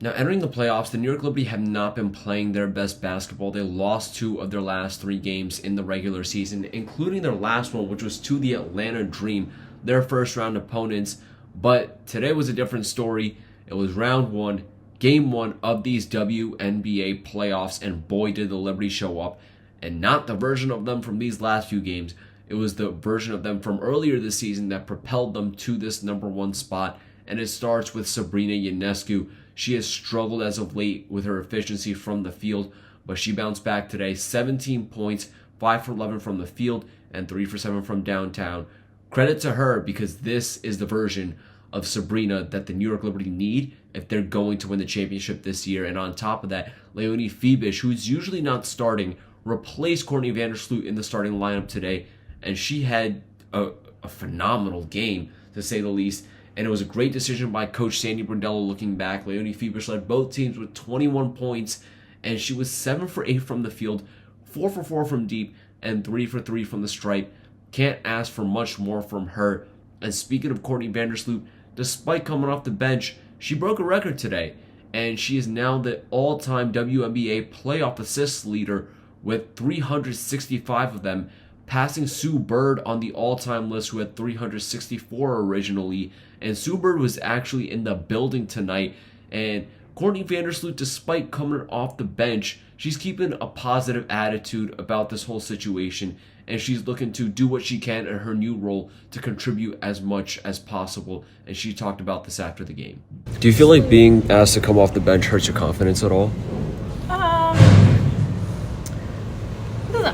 Now, entering the playoffs, the New York Liberty have not been playing their best basketball. They lost 2 of their last 3 games in the regular season, including their last one, which was to the Atlanta Dream, their first round opponents. But today was a different story. It was round 1, game 1 of these WNBA playoffs, and boy did the Liberty show up. And not the version of them from these last few games. It was the version of them from earlier this season that propelled them to this number 1 spot. And it starts with Sabrina Ionescu. She has struggled as of late with her efficiency from the field, but she bounced back today. 17 points, 5 for 11 from the field, and 3 for 7 from downtown. Credit to her, because this is the version of Sabrina that the New York Liberty need if they're going to win the championship this year. And on top of that, Leonie Fibish, who's usually not starting, replaced Courtney Vandersloot in the starting lineup today, and she had a phenomenal game, to say the least. And it was a great decision by Coach Sandy Brondello looking back. Leonie Fibish led both teams with 21 points, and she was 7 for 8 from the field, 4 for 4 from deep, and 3 for 3 from the stripe. Can't ask for much more from her. And speaking of Courtney Vandersloot, despite coming off the bench, she broke a record today, and she is now the all-time WNBA playoff assists leader with 365 of them, passing Sue Bird on the all-time list, who had 364 originally. And Sue Bird was actually in the building tonight. And Courtney Vandersloot, despite coming off the bench, she's keeping a positive attitude about this whole situation. And she's looking to do what she can in her new role to contribute as much as possible. And she talked about this after the game. Do you feel like being asked to come off the bench hurts your confidence at all?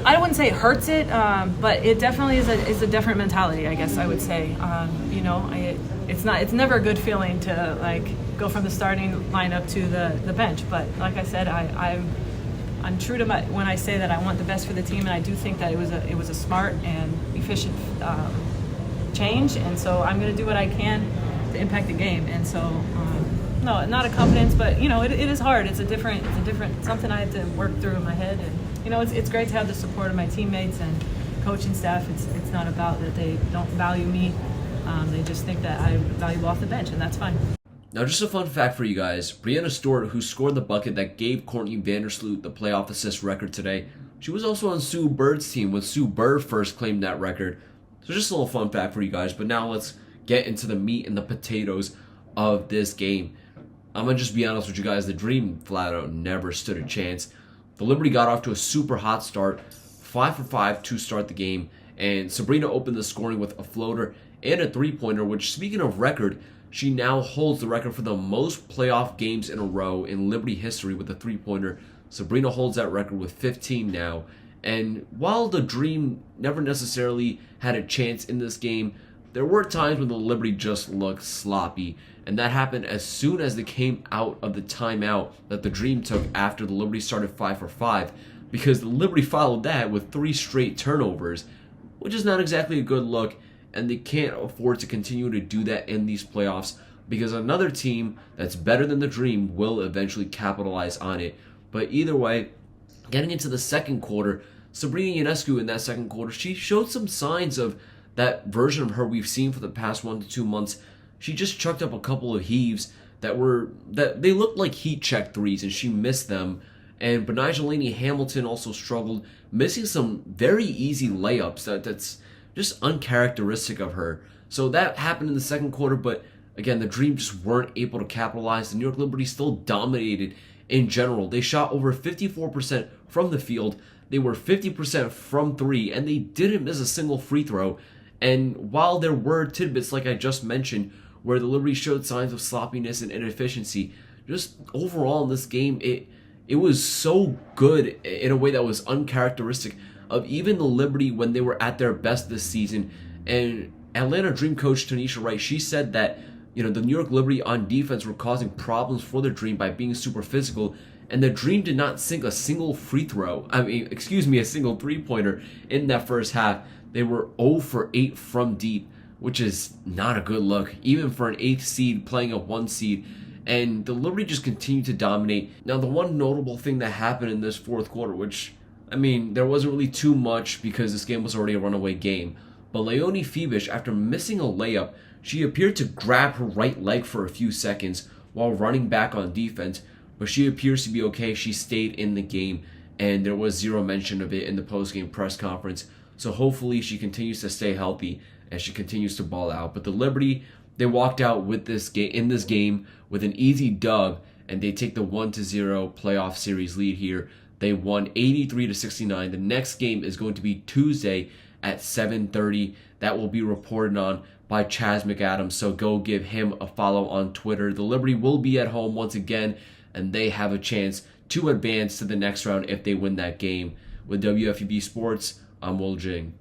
I wouldn't say it hurts it, but it definitely is a different mentality, I guess I would say. It's never a good feeling to like go from the starting lineup to the bench. But like I said, I'm true to when I say that I want the best for the team, and I do think that it was a smart and efficient change, and so I'm going to do what I can to impact the game. And so no, not a confidence, but it is hard. It's a different something I have to work through in my head. And it's great to have the support of my teammates and coaching staff. It's not about that they don't value me. They just think that I'm valuable off the bench, and that's fine. Now, just a fun fact for you guys. Brianna Stewart, who scored the bucket that gave Courtney Vandersloot the playoff assist record today, she was also on Sue Bird's team when Sue Bird first claimed that record. So just a little fun fact for you guys. But now let's get into the meat and the potatoes of this game. I'm going to just be honest with you guys. The Dream flat out never stood a chance. The Liberty got off to a super hot start, 5 for 5 to start the game, and Sabrina opened the scoring with a floater and a three-pointer, which, speaking of record, she now holds the record for the most playoff games in a row in Liberty history with a three-pointer. Sabrina holds that record with 15 now, and while the Dream never necessarily had a chance in this game, there were times when the Liberty just looked sloppy, and that happened as soon as they came out of the timeout that the Dream took after the Liberty started 5 for 5, because the Liberty followed that with 3 straight turnovers, which is not exactly a good look, and they can't afford to continue to do that in these playoffs, because another team that's better than the Dream will eventually capitalize on it. But either way, getting into the second quarter, Sabrina Ionescu in that second quarter, she showed some signs of that version of her we've seen for the past 1 to 2 months. She just chucked up a couple of heaves that they looked like heat check threes, and she missed them. And Benigel Hamilton also struggled, missing some very easy layups that's just uncharacteristic of her. So that happened in the second quarter, but again, the Dream just weren't able to capitalize. The New York Liberty still dominated in general. They shot over 54% from the field. They were 50% from 3, and they didn't miss a single free throw. And while there were tidbits, like I just mentioned, where the Liberty showed signs of sloppiness and inefficiency, just overall in this game, it was so good in a way that was uncharacteristic of even the Liberty when they were at their best this season. And Atlanta Dream coach Tanisha Wright, she said that the New York Liberty on defense were causing problems for the Dream by being super physical, and the Dream did not sink a single a single three-pointer in that first half. They were 0 for 8 from deep, which is not a good look, even for an 8th seed playing a 1 seed. And the Liberty just continued to dominate. Now, the one notable thing that happened in this fourth quarter, which, there wasn't really too much because this game was already a runaway game, but Leonie Fibish, after missing a layup, she appeared to grab her right leg for a few seconds while running back on defense, but she appears to be okay. She stayed in the game, and there was zero mention of it in the post-game press conference. So hopefully she continues to stay healthy and she continues to ball out. But the Liberty, they walked out with this game with an easy dub, and they take the 1-0 playoff series lead here. They won 83-69. The next game is going to be Tuesday at 7:30. That will be reported on by Chaz McAdams, so go give him a follow on Twitter. The Liberty will be at home once again, and they have a chance to advance to the next round if they win that game. With WFUV Sports, I'm Will Jing.